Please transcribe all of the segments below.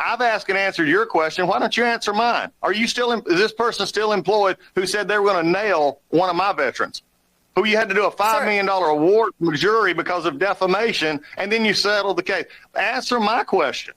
I've asked and answered your question. Why don't you answer mine? Is this person still employed who said they were going to nail one of my veterans? Who you had to do a $5 million award from the jury because of defamation, and then you settled the case. Answer my question.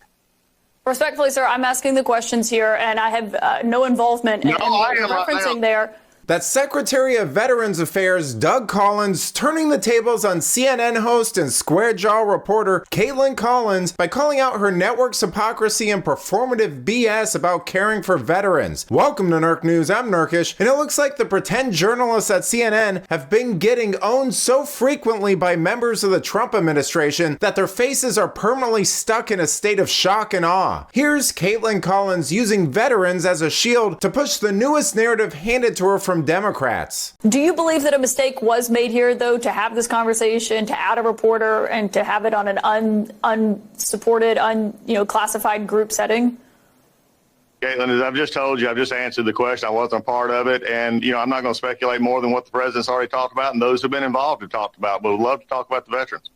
Respectfully, sir, I'm asking the questions here, and I have no involvement in what you're referencing there. That's Secretary of Veterans Affairs Doug Collins turning the tables on CNN host and Square Jaw reporter Kaitlan Collins by calling out her network's hypocrisy and performative BS about caring for veterans. Welcome to Nerk News, I'm Nerkish, and it looks like the pretend journalists at CNN have been getting owned so frequently by members of the Trump administration that their faces are permanently stuck in a state of shock and awe. Here's Kaitlan Collins using veterans as a shield to push the newest narrative handed to her from Democrats. Do you believe that a mistake was made here, though, to have this conversation, to add a reporter, and to have it on an unsupported, classified group setting? Kaitlan, as I've just told you, I've just answered the question. I wasn't part of it. And, I'm not going to speculate more than what the president's already talked about and those who've been involved have talked about. But we'd love to talk about the veterans.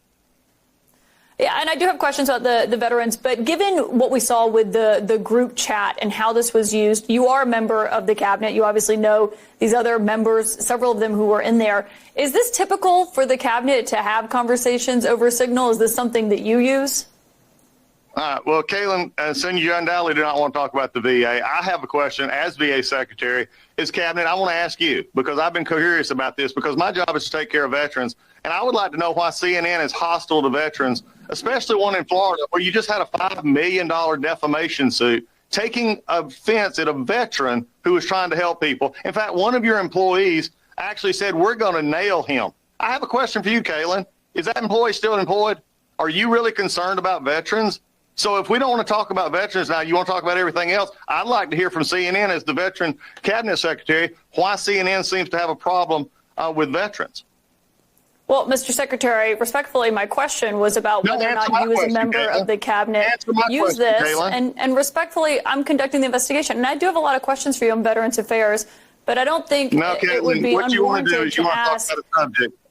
Yeah, and I do have questions about the veterans, but given what we saw with the group chat and how this was used, you are a member of the cabinet. You obviously know these other members, several of them who were in there. Is this typical for the cabinet to have conversations over Signal? Is this something that you use? Well, Kaitlan, since you undoubtedly do not want to talk about the VA, I have a question as VA Secretary. As Cabinet, I want to ask you, because I've been curious about this, because my job is to take care of veterans, and I would like to know why CNN is hostile to veterans, especially one in Florida, where you just had a $5 million defamation suit taking offense at a veteran who was trying to help people. In fact, one of your employees actually said, we're going to nail him. I have a question for you, Kaitlan. Is that employee still employed? Are you really concerned about veterans? So if we don't want to talk about veterans now, you want to talk about everything else, I'd like to hear from CNN as the Veteran Cabinet Secretary why CNN seems to have a problem with veterans. Well, Mr. Secretary, respectfully, my question was about whether or not you as a member of the cabinet use this. And respectfully, I'm conducting the investigation. And I do have a lot of questions for you on Veterans Affairs, but I don't think it would be unwarranted to ask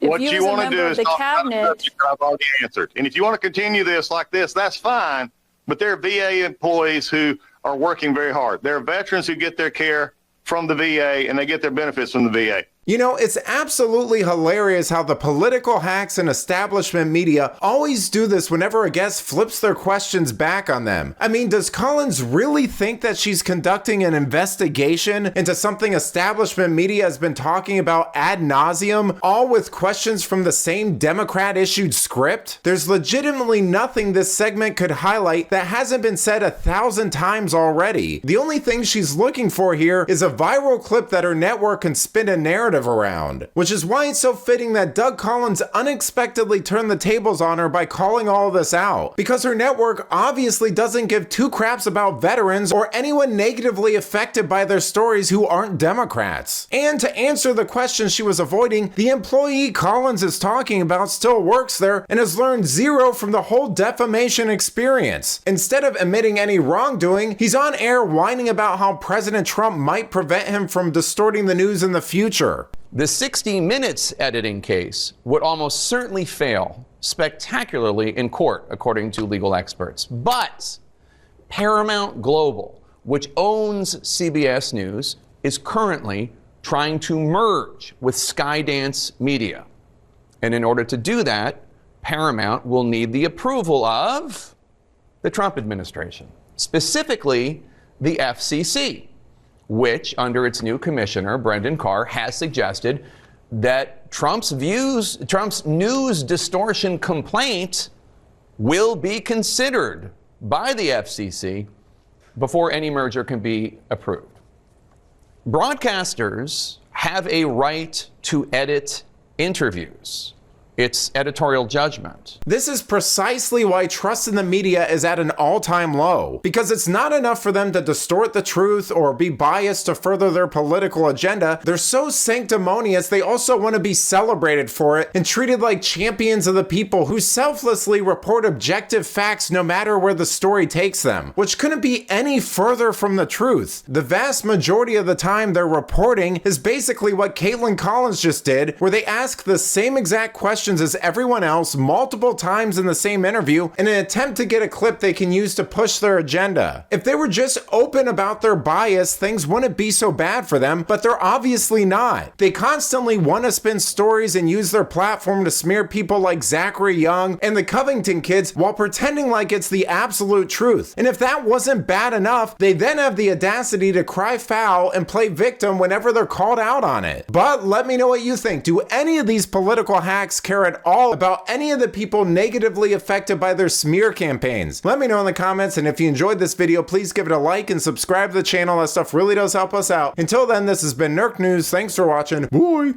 what you want to do is talk about the subject I've already answered. And if you want to continue this like this, that's fine. But there are VA employees who are working very hard. There are veterans who get their care from the VA and they get their benefits from the VA. It's absolutely hilarious how the political hacks and establishment media always do this whenever a guest flips their questions back on them. I mean, does Collins really think that she's conducting an investigation into something establishment media has been talking about ad nauseum, all with questions from the same Democrat-issued script? There's legitimately nothing this segment could highlight that hasn't been said 1,000 times already. The only thing she's looking for here is a viral clip that her network can spin a narrative around, which is why it's so fitting that Doug Collins unexpectedly turned the tables on her by calling all this out, because her network obviously doesn't give two craps about veterans or anyone negatively affected by their stories who aren't Democrats. And to answer the question she was avoiding, the employee Collins is talking about still works there and has learned zero from the whole defamation experience. Instead of admitting any wrongdoing, he's on air whining about how President Trump might prevent him from distorting the news in the future. The 60 Minutes editing case would almost certainly fail spectacularly in court, according to legal experts. But Paramount Global, which owns CBS News, is currently trying to merge with Skydance Media. And in order to do that, Paramount will need the approval of the Trump administration, specifically the FCC, which, under its new commissioner, Brendan Carr, has suggested that Trump's news distortion complaint will be considered by the FCC before any merger can be approved. Broadcasters have a right to edit interviews. It's editorial judgment. This is precisely why trust in the media is at an all-time low, because it's not enough for them to distort the truth or be biased to further their political agenda. They're so sanctimonious, they also want to be celebrated for it and treated like champions of the people who selflessly report objective facts no matter where the story takes them, which couldn't be any further from the truth. The vast majority of the time they're reporting is basically what Kaitlan Collins just did, where they ask the same exact question questions as everyone else multiple times in the same interview in an attempt to get a clip they can use to push their agenda. If they were just open about their bias, things wouldn't be so bad for them, but they're obviously not. They constantly want to spin stories and use their platform to smear people like Zachary Young and the Covington kids while pretending like it's the absolute truth. And if that wasn't bad enough, they then have the audacity to cry foul and play victim whenever they're called out on it. But let me know what you think. Do any of these political hacks care at all about any of the people negatively affected by their smear campaigns? Let me know in the comments, and if you enjoyed this video, please give it a like and subscribe to the channel. That stuff really does help us out. Until then, this has been Nerk News. Thanks for watching. Bye!